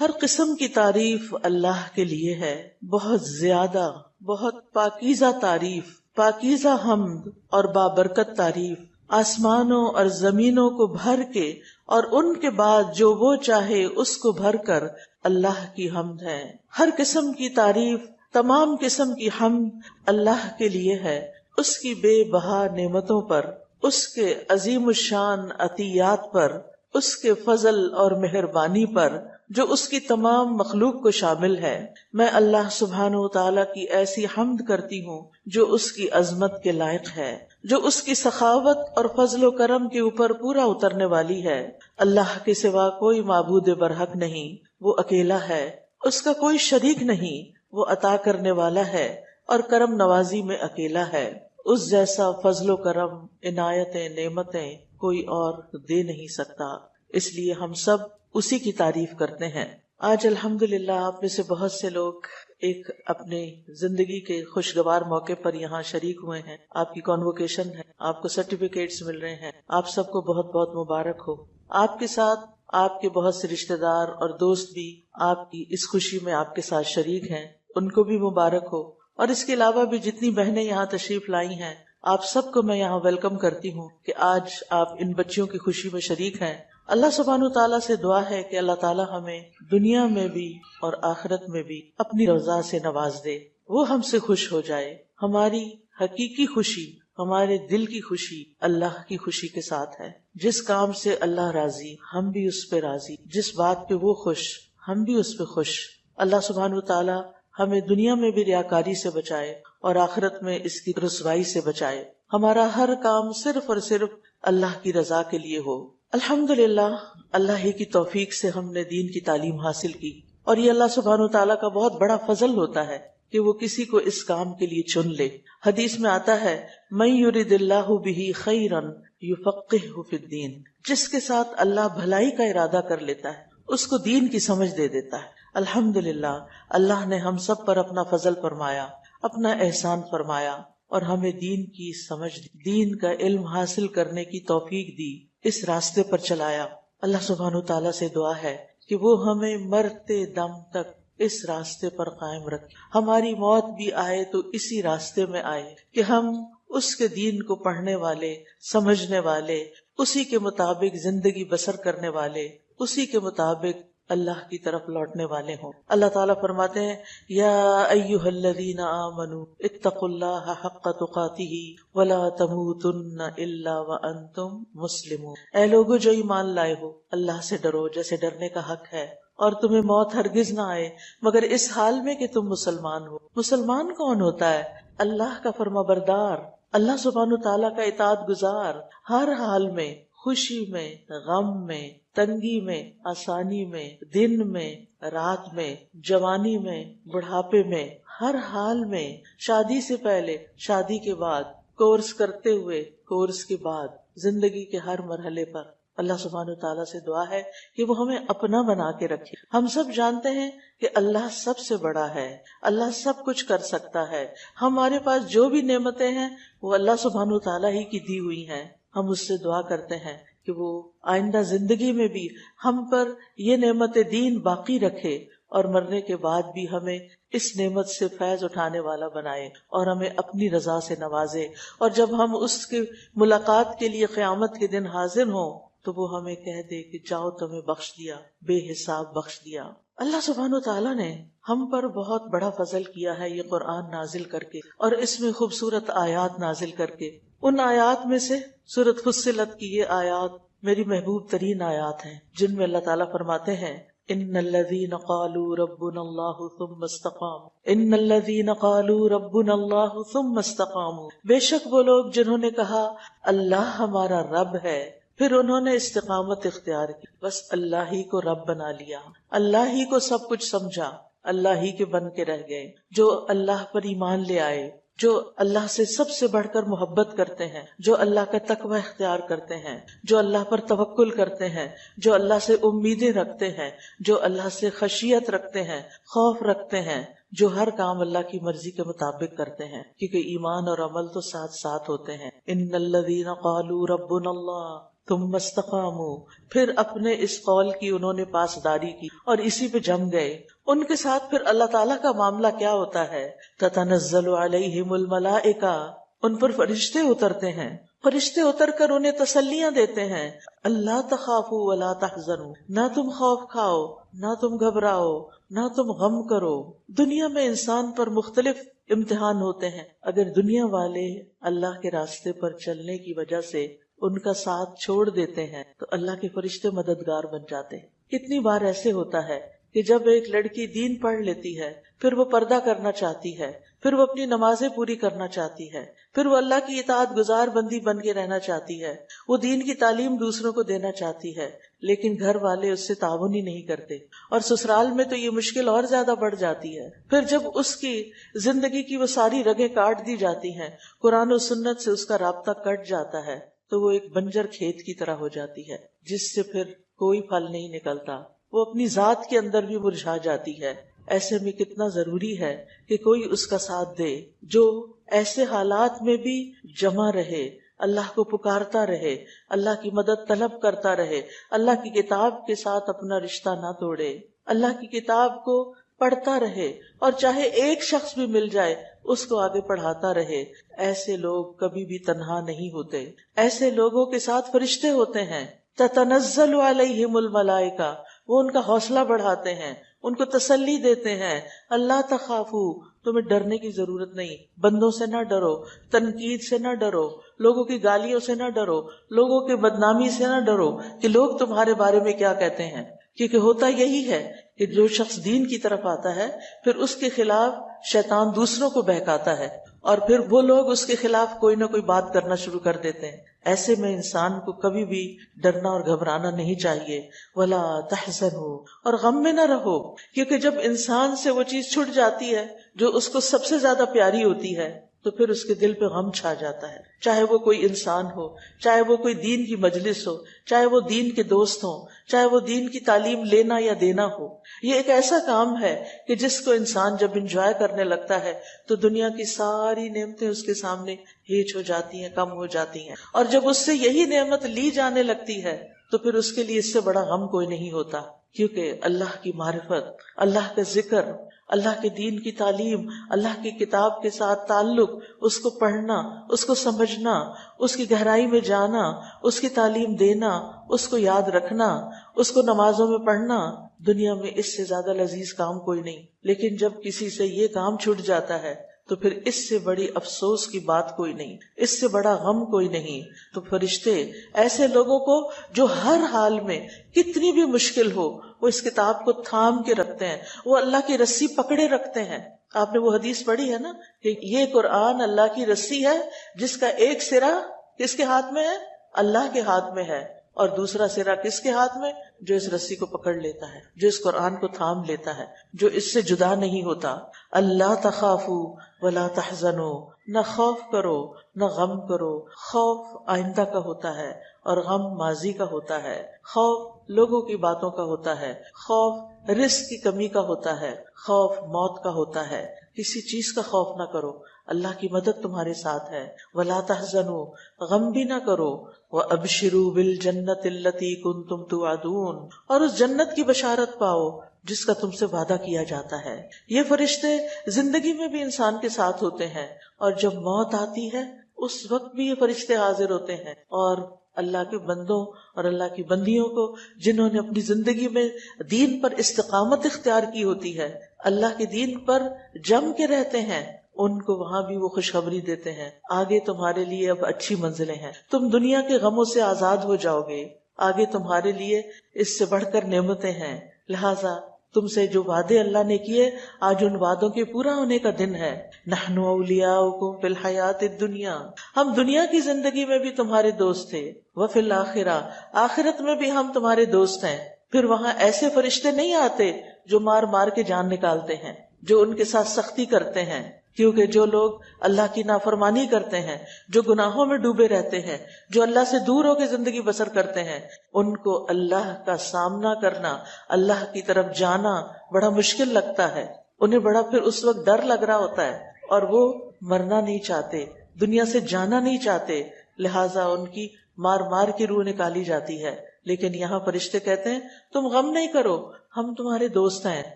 ہر قسم کی تعریف اللہ کے لیے ہے، بہت زیادہ، بہت پاکیزہ تعریف، پاکیزہ حمد اور بابرکت تعریف، آسمانوں اور زمینوں کو بھر کے اور ان کے بعد جو وہ چاہے اس کو بھر کر اللہ کی حمد ہے۔ ہر قسم کی تعریف، تمام قسم کی حمد اللہ کے لیے ہے، اس کی بے بہا نعمتوں پر، اس کے عظیم الشان عطیات پر، اس کے فضل اور مہربانی پر جو اس کی تمام مخلوق کو شامل ہے۔ میں اللہ سبحانہ و تعالیٰ کی ایسی حمد کرتی ہوں جو اس کی عظمت کے لائق ہے، جو اس کی سخاوت اور فضل و کرم کے اوپر پورا اترنے والی ہے۔ اللہ کے سوا کوئی معبود برحق نہیں، وہ اکیلا ہے، اس کا کوئی شریک نہیں، وہ عطا کرنے والا ہے اور کرم نوازی میں اکیلا ہے۔ اس جیسا فضل و کرم، عنایتیں، نعمتیں کوئی اور دے نہیں سکتا، اس لیے ہم سب اسی کی تعریف کرتے ہیں۔ آج الحمدللہ آپ میں سے بہت سے لوگ ایک اپنے زندگی کے خوشگوار موقع پر یہاں شریک ہوئے ہیں، آپ کی کانووکیشن ہے، آپ کو سرٹیفکیٹس مل رہے ہیں، آپ سب کو بہت بہت مبارک ہو۔ آپ کے ساتھ آپ کے بہت سے رشتہ دار اور دوست بھی آپ کی اس خوشی میں آپ کے ساتھ شریک ہیں، ان کو بھی مبارک ہو۔ اور اس کے علاوہ بھی جتنی بہنیں یہاں تشریف لائی ہیں، آپ سب کو میں یہاں ویلکم کرتی ہوں کہ آج آپ ان بچیوں کی خوشی میں شریک ہیں۔ اللہ سبحانہ تعالیٰ سے دعا ہے کہ اللہ تعالیٰ ہمیں دنیا میں بھی اور آخرت میں بھی اپنی رضا سے نواز دے، وہ ہم سے خوش ہو جائے۔ ہماری حقیقی خوشی، ہمارے دل کی خوشی اللہ کی خوشی کے ساتھ ہے۔ جس کام سے اللہ راضی، ہم بھی اس پہ راضی، جس بات پہ وہ خوش، ہم بھی اس پہ خوش۔ اللہ سبحانہ تعالیٰ ہمیں دنیا میں بھی ریاکاری سے بچائے اور آخرت میں اس کی رسوائی سے بچائے۔ ہمارا ہر کام صرف اور صرف اللہ کی رضا کے لیے ہو۔ الحمدللہ اللہ ہی کی توفیق سے ہم نے دین کی تعلیم حاصل کی، اور یہ اللہ سبحانہ تعالیٰ کا بہت بڑا فضل ہوتا ہے کہ وہ کسی کو اس کام کے لیے چن لے۔ حدیث میں آتا ہے من یرد اللہ بہ خیرا یفقہہ فی الدین، جس کے ساتھ اللہ بھلائی کا ارادہ کر لیتا ہے اس کو دین کی سمجھ دے دیتا ہے۔ الحمدللہ اللہ نے ہم سب پر اپنا فضل فرمایا، اپنا احسان فرمایا اور ہمیں دین کی سمجھ دی، دین کا علم حاصل کرنے کی توفیق دی، اس راستے پر چلایا۔ اللہ سبحانہ تعالیٰ سے دعا ہے کہ وہ ہمیں مرتے دم تک اس راستے پر قائم رکھے، ہماری موت بھی آئے تو اسی راستے میں آئے کہ ہم اس کے دین کو پڑھنے والے، سمجھنے والے، اسی کے مطابق زندگی بسر کرنے والے، اسی کے مطابق اللہ کی طرف لوٹنے والے ہوں۔ اللہ تعالیٰ فرماتے ہیں یا ایھا الذین آمنوا اتقوا اللہ حق تقاتہ ولا تموتن الا وانتم مسلمون، اے لوگو جو ایمان لائے ہو، اللہ سے ڈرو جیسے ڈرنے کا حق ہے، اور تمہیں موت ہرگز نہ آئے مگر اس حال میں کہ تم مسلمان ہو۔ مسلمان کون ہوتا ہے؟ اللہ کا فرما بردار، اللہ سبحانہ تعالیٰ کا اطاعت گزار، ہر حال میں، خوشی میں، غم میں، تنگی میں، آسانی میں، دن میں، رات میں، جوانی میں، بڑھاپے میں، ہر حال میں، شادی سے پہلے، شادی کے بعد، کورس کرتے ہوئے، کورس کے بعد، زندگی کے ہر مرحلے پر اللہ سبحانہ تعالیٰ سے دعا ہے کہ وہ ہمیں اپنا بنا کے رکھے۔ ہم سب جانتے ہیں کہ اللہ سب سے بڑا ہے، اللہ سب کچھ کر سکتا ہے، ہمارے پاس جو بھی نعمتیں ہیں وہ اللہ سبحانہ تعالیٰ ہی کی دی ہوئی ہیں۔ ہم اس سے دعا کرتے ہیں کہ وہ آئندہ زندگی میں بھی ہم پر یہ نعمت دین باقی رکھے اور مرنے کے بعد بھی ہمیں اس نعمت سے فیض اٹھانے والا بنائے اور ہمیں اپنی رضا سے نوازے، اور جب ہم اس کی ملاقات کے لیے قیامت کے دن حاضر ہوں تو وہ ہمیں کہہ دے کہ جاؤ تمہیں بخش دیا، بے حساب بخش دیا۔ اللہ سبحانہ تعالیٰ نے ہم پر بہت بڑا فضل کیا ہے یہ قرآن نازل کر کے، اور اس میں خوبصورت آیات نازل کر کے۔ ان آیات میں سے سورۃ فصلت کی یہ آیات میری محبوب ترین آیات ہیں، جن میں اللہ تعالیٰ فرماتے ہیں ان الذین قالوا ربنا اللہ ثم استقاموا، ان الذین قالوا ربنا اللہ ثم استقاموا، بے شک وہ لوگ جنہوں نے کہا اللہ ہمارا رب ہے، پھر انہوں نے استقامت اختیار کی، بس اللہ ہی کو رب بنا لیا، اللہ ہی کو سب کچھ سمجھا، اللہ ہی کے بن کے رہ گئے، جو اللہ پر ایمان لے آئے، جو اللہ سے سب سے بڑھ کر محبت کرتے ہیں، جو اللہ کا تقوی اختیار کرتے ہیں، جو اللہ پر توکل کرتے ہیں، جو اللہ سے امیدیں رکھتے ہیں، جو اللہ سے خشیت رکھتے ہیں، خوف رکھتے ہیں، جو ہر کام اللہ کی مرضی کے مطابق کرتے ہیں، کیونکہ ایمان اور عمل تو ساتھ ساتھ ہوتے ہیں۔ ان الذین قالوا ربنا اللہ ثم استقاموا، پھر اپنے اس قول کی انہوں نے پاسداری کی اور اسی پہ جم گئے. ان کے ساتھ پھر اللہ تعالیٰ کا معاملہ کیا ہوتا ہے؟ تتنزل علیہم الملائکہ، ان پر فرشتے اترتے ہیں. فرشتے اتر کر انہیں تسلیاں دیتے ہیں. اللہ تخافوا ولا تحزنوا، نہ تم خوف کھاؤ، نہ تم گھبراؤ، نہ تم غم کرو. دنیا میں انسان پر مختلف امتحان ہوتے ہیں. اگر دنیا والے اللہ کے راستے پر چلنے کی وجہ سے ان کا ساتھ چھوڑ دیتے ہیں تو اللہ کے فرشتے مددگار بن جاتے ہیں. کتنی بار ایسے ہوتا ہے کہ جب ایک لڑکی دین پڑھ لیتی ہے، پھر وہ پردہ کرنا چاہتی ہے، پھر وہ اپنی نمازیں پوری کرنا چاہتی ہے، پھر وہ اللہ کی اطاعت گزار بندی بن کے رہنا چاہتی ہے، وہ دین کی تعلیم دوسروں کو دینا چاہتی ہے، لیکن گھر والے اس سے تعاون ہی نہیں کرتے، اور سسرال میں تو یہ مشکل اور زیادہ بڑھ جاتی ہے. پھر جب اس کی زندگی کی وہ ساری رگیں کاٹ دی جاتی ہیں، قرآن و سنت سے اس کا رابطہ کٹ جاتا ہے، تو وہ ایک بنجر کھیت کی طرح ہو جاتی ہے جس سے پھر کوئی پھل نہیں نکلتا. وہ اپنی ذات کے اندر بھی مرجھا جاتی ہے. ایسے میں کتنا ضروری ہے کہ کوئی اس کا ساتھ دے جو ایسے حالات میں بھی جمع رہے، اللہ کو پکارتا رہے، اللہ کی مدد طلب کرتا رہے، اللہ کی کتاب کے ساتھ اپنا رشتہ نہ توڑے، اللہ کی کتاب کو پڑھتا رہے، اور چاہے ایک شخص بھی مل جائے اس کو آگے پڑھاتا رہے. ایسے لوگ کبھی بھی تنہا نہیں ہوتے. ایسے لوگوں کے ساتھ فرشتے ہوتے ہیں. تتنزل علیہم الملائکہ، وہ ان کا حوصلہ بڑھاتے ہیں، ان کو تسلی دیتے ہیں. اللہ تخافو، تمہیں ڈرنے کی ضرورت نہیں، بندوں سے نہ ڈرو، تنقید سے نہ ڈرو، لوگوں کی گالیوں سے نہ ڈرو، لوگوں کی بدنامی سے نہ ڈرو کہ لوگ تمہارے بارے میں کیا کہتے ہیں. کیونکہ ہوتا یہی ہے کہ جو شخص دین کی طرف آتا ہے پھر اس کے خلاف شیطان دوسروں کو بہکاتا ہے، اور پھر وہ لوگ اس کے خلاف کوئی نہ کوئی بات کرنا شروع کر دیتے ہیں. ایسے میں انسان کو کبھی بھی ڈرنا اور گھبرانا نہیں چاہیے. ولا تحزنوا، اور غم میں نہ رہو، کیونکہ جب انسان سے وہ چیز چھٹ جاتی ہے جو اس کو سب سے زیادہ پیاری ہوتی ہے تو پھر اس کے دل پہ غم چھا جاتا ہے. چاہے وہ کوئی انسان ہو، چاہے وہ کوئی دین کی مجلس ہو، چاہے وہ دین کے دوست ہوں، چاہے وہ دین کی تعلیم لینا یا دینا ہو. یہ ایک ایسا کام ہے کہ جس کو انسان جب انجوائے کرنے لگتا ہے تو دنیا کی ساری نعمتیں اس کے سامنے ہیچ ہو جاتی ہیں، کم ہو جاتی ہیں. اور جب اس سے یہی نعمت لی جانے لگتی ہے تو پھر اس کے لیے اس سے بڑا غم کوئی نہیں ہوتا. کیونکہ اللہ کی معرفت، اللہ کا ذکر، اللہ کے دین کی تعلیم، اللہ کی کتاب کے ساتھ تعلق، اس کو پڑھنا، اس کو سمجھنا، اس کی گہرائی میں جانا، اس کی تعلیم دینا، اس کو یاد رکھنا، اس کو نمازوں میں پڑھنا، دنیا میں اس سے زیادہ لذیذ کام کوئی نہیں. لیکن جب کسی سے یہ کام چھوٹ جاتا ہے تو پھر اس سے بڑی افسوس کی بات کوئی نہیں، اس سے بڑا غم کوئی نہیں. تو فرشتے ایسے لوگوں کو جو ہر حال میں کتنی بھی مشکل ہو وہ اس کتاب کو تھام کے رکھتے ہیں، وہ اللہ کی رسی پکڑے رکھتے ہیں. آپ نے وہ حدیث پڑھی ہے نا کہ یہ قرآن اللہ کی رسی ہے جس کا ایک سرا کس کے ہاتھ میں ہے؟ اللہ کے ہاتھ میں ہے، اور دوسرا سرا کس کے ہاتھ میں؟ جو اس رسی کو پکڑ لیتا ہے، جو اس قرآن کو تھام لیتا ہے، جو اس سے جدا نہیں ہوتا. اللہ تخافو ولا تحزنوا، نہ خوف کرو نہ غم کرو. خوف آئندہ کا ہوتا ہے اور غم ماضی کا ہوتا ہے. خوف لوگوں کی باتوں کا ہوتا ہے، خوف رزق کی کمی کا ہوتا ہے، خوف موت کا ہوتا ہے. کسی چیز کا خوف نہ کرو، اللہ کی مدد تمہارے ساتھ ہے. ولا تحزنوا، غم بھی نہ کرو. وابشروا بالجنۃ التي كنتم توعدون، اور اس جنت کی بشارت پاؤ جس کا تم سے وعدہ کیا جاتا ہے. یہ فرشتے زندگی میں بھی انسان کے ساتھ ہوتے ہیں، اور جب موت آتی ہے اس وقت بھی یہ فرشتے حاضر ہوتے ہیں. اور اللہ کے بندوں اور اللہ کی بندیوں کو جنہوں نے اپنی زندگی میں دین پر استقامت اختیار کی ہوتی ہے، اللہ کے دین پر جم کے رہتے ہیں، ان کو وہاں بھی وہ خوشخبری دیتے ہیں، آگے تمہارے لیے اب اچھی منزلیں ہیں، تم دنیا کے غموں سے آزاد ہو جاؤ گے، آگے تمہارے لیے اس سے بڑھ کر نعمتیں ہیں. لہٰذا تم سے جو وعدے اللہ نے کیے آج ان وعدوں کے پورا ہونے کا دن ہے. نحن اولیاؤکم فی الحیات الدنیا، ہم دنیا کی زندگی میں بھی تمہارے دوست تھے. وفی الآخرہ، آخرت میں بھی ہم تمہارے دوست ہیں. پھر وہاں ایسے فرشتے نہیں آتے جو مار مار کے جان نکالتے ہیں، جو ان کے ساتھ سختی کرتے ہیں. کیونکہ جو لوگ اللہ کی نافرمانی کرتے ہیں، جو گناہوں میں ڈوبے رہتے ہیں، جو اللہ سے دور ہو کے زندگی بسر کرتے ہیں، ان کو اللہ کا سامنا کرنا، اللہ کی طرف جانا بڑا مشکل لگتا ہے. انہیں بڑا پھر اس وقت ڈر لگ رہا ہوتا ہے، اور وہ مرنا نہیں چاہتے، دنیا سے جانا نہیں چاہتے. لہٰذا ان کی مار مار کی روح نکالی جاتی ہے، لیکن یہاں فرشتے کہتے ہیں تم غم نہیں کرو، ہم تمہارے دوست ہیں،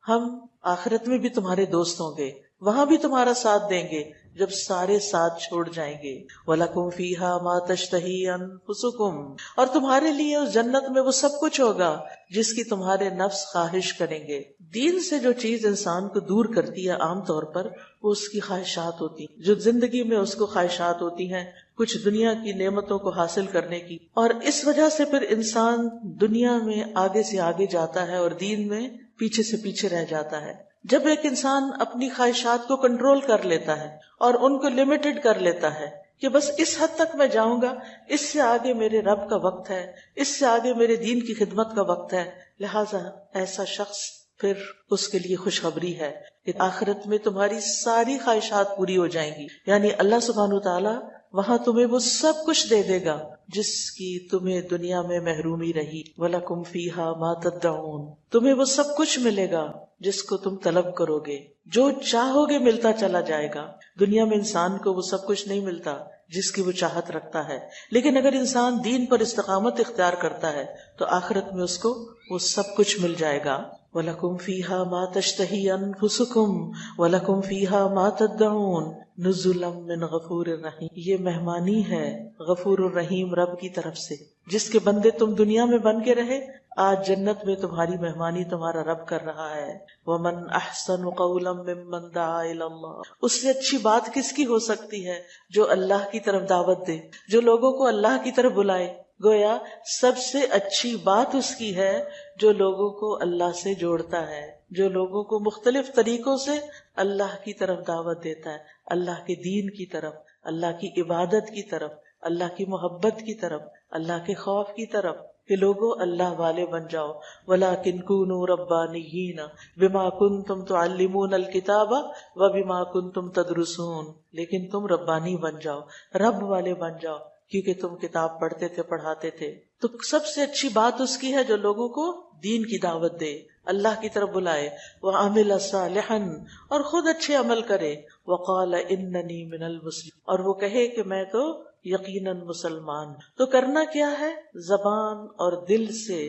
ہم آخرت میں بھی تمہارے دوست ہوں گے، وہاں بھی تمہارا ساتھ دیں گے جب سارے ساتھ چھوڑ جائیں گے۔ وَلَكُمْ فِيهَا مَا تَشْتَهِي أَنفُسُكُمْ، اور تمہارے لیے اس جنت میں وہ سب کچھ ہوگا جس کی تمہارے نفس خواہش کریں گے۔ دین سے جو چیز انسان کو دور کرتی ہے عام طور پر وہ اس کی خواہشات ہوتی ہیں، جو زندگی میں اس کو خواہشات ہوتی ہیں کچھ دنیا کی نعمتوں کو حاصل کرنے کی، اور اس وجہ سے پھر انسان دنیا میں آگے سے آگے جاتا ہے اور دین میں پیچھے سے پیچھے رہ جاتا ہے۔ جب ایک انسان اپنی خواہشات کو کنٹرول کر لیتا ہے اور ان کو لمیٹڈ کر لیتا ہے کہ بس اس حد تک میں جاؤں گا، اس سے آگے میرے رب کا وقت ہے، اس سے آگے میرے دین کی خدمت کا وقت ہے، لہٰذا ایسا شخص پھر اس کے لیے خوشخبری ہے کہ آخرت میں تمہاری ساری خواہشات پوری ہو جائیں گی، یعنی اللہ سبحانہ وتعالی وہاں تمہیں وہ سب کچھ دے دے گا جس کی تمہیں دنیا میں محرومی رہی۔ وَلَكُمْ فِيهَا مَا تَدَّعُونَ، تمہیں وہ سب کچھ ملے گا جس کو تم طلب کرو گے، جو چاہو گے ملتا چلا جائے گا۔ دنیا میں انسان کو وہ سب کچھ نہیں ملتا جس کی وہ چاہت رکھتا ہے، لیکن اگر انسان دین پر استقامت اختیار کرتا ہے تو آخرت میں اس کو وہ سب کچھ مل جائے گا۔ وَلَكُمْ فِيهَا مَا تَشْتَهِي أَنفُسُكُمْ وَلَكُمْ فِيهَا مَا تَدَّعُونَ نُزُلًا مِّنْ غَفُورٍ رَحِيمٍ، یہ مہمانی ہے غفور الرحیم رب کی طرف سے۔ جس کے بندے تم دنیا میں بن کے رہے، آج جنت میں تمہاری مہمانی تمہارا رب کر رہا ہے۔ وَمَنْ أَحْسَنُ قَوْلًا مِّمَّنْ دَعَا إِلَى اللَّهِ، اس سے اچھی بات کس کی ہو سکتی ہے جو اللہ کی طرف دعوت دے، جو لوگوں کو اللہ کی طرف بلائے۔ گویا سب سے اچھی بات اس کی ہے جو لوگوں کو اللہ سے جوڑتا ہے، جو لوگوں کو مختلف طریقوں سے اللہ کی طرف دعوت دیتا ہے، اللہ کے دین کی طرف، اللہ کی عبادت کی طرف، اللہ کی محبت کی طرف، اللہ کے خوف کی طرف، کہ لوگوں اللہ والے بن جاؤ۔ وَلَٰكِن كُونُوا رَبَّانِيِّينَ بِمَا كُنتُمْ تُعَلِّمُونَ الْكِتَابَ وَبِمَا كُنتُمْ تَدْرُسُونَ، لیکن تم ربانی بن جاؤ، رب والے بن جاؤ، کیونکہ تم کتاب پڑھتے تھے، پڑھاتے تھے۔ تو سب سے اچھی بات اس کی ہے جو لوگوں کو دین کی دعوت دے، اللہ کی طرف بلائے۔ وَعَمِلَ صَالِحًا، اور خود اچھے عمل کرے۔ وَقَالَ إِنَّنِي مِنَ الْمُسْلِمِينَ، اور وہ کہے کہ میں تو یقیناً مسلمان۔ تو کرنا کیا ہے؟ زبان اور دل سے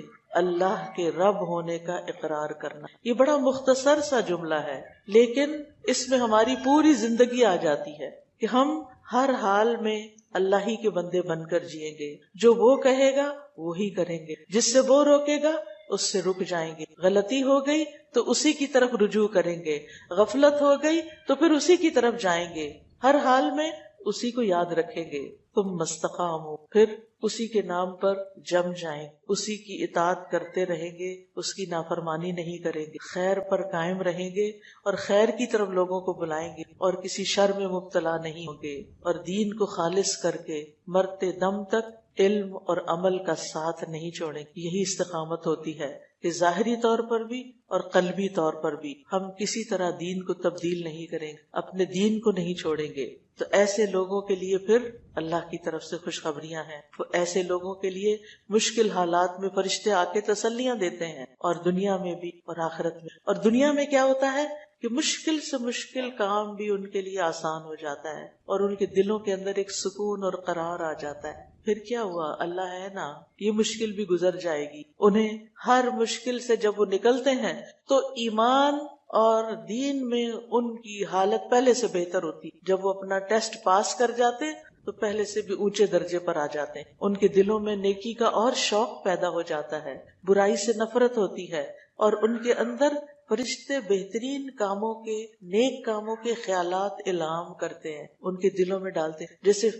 اللہ کے رب ہونے کا اقرار کرنا۔ یہ بڑا مختصر سا جملہ ہے، لیکن اس میں ہماری پوری زندگی آ جاتی ہے کہ ہم ہر حال میں اللہ ہی کے بندے بن کر جئیں گے۔ جو وہ کہے گا وہی کریں گے، جس سے وہ روکے گا اس سے رک جائیں گے۔ غلطی ہو گئی تو اسی کی طرف رجوع کریں گے، غفلت ہو گئی تو پھر اسی کی طرف جائیں گے، ہر حال میں اسی کو یاد رکھیں گے۔ تم مستقامو، پھر اسی کے نام پر جم جائیں، اسی کی اطاعت کرتے رہیں گے، اس کی نافرمانی نہیں کریں گے، خیر پر قائم رہیں گے اور خیر کی طرف لوگوں کو بلائیں گے اور کسی شر میں مبتلا نہیں ہوں گے، اور دین کو خالص کر کے مرتے دم تک علم اور عمل کا ساتھ نہیں چھوڑیں۔ یہی استقامت ہوتی ہے کہ ظاہری طور پر بھی اور قلبی طور پر بھی ہم کسی طرح دین کو تبدیل نہیں کریں گے، اپنے دین کو نہیں چھوڑیں گے۔ تو ایسے لوگوں کے لیے پھر اللہ کی طرف سے خوشخبریاں ہیں، ایسے لوگوں کے لیے مشکل حالات میں فرشتے آ کے تسلیاں دیتے ہیں، اور دنیا میں بھی اور آخرت میں۔ اور دنیا میں کیا ہوتا ہے کہ مشکل سے مشکل کام بھی ان کے لیے آسان ہو جاتا ہے، اور ان کے دلوں کے اندر ایک سکون اور قرار آ جاتا ہے۔ پھر کیا ہوا؟ اللہ ہے نا، یہ مشکل بھی گزر جائے گی۔ انہیں ہر مشکل سے جب وہ نکلتے ہیں تو ایمان اور دین میں ان کی حالت پہلے سے بہتر ہوتی۔ جب وہ اپنا ٹیسٹ پاس کر جاتے تو پہلے سے بھی اونچے درجے پر آ جاتے ہیں، ان کے دلوں میں نیکی کا اور شوق پیدا ہو جاتا ہے، برائی سے نفرت ہوتی ہے، اور ان کے اندر فرشتے بہترین کاموں کے، نیک کاموں کے خیالات الہام کرتے ہیں، ان کے دلوں میں ڈالتے ہیں۔ جیسے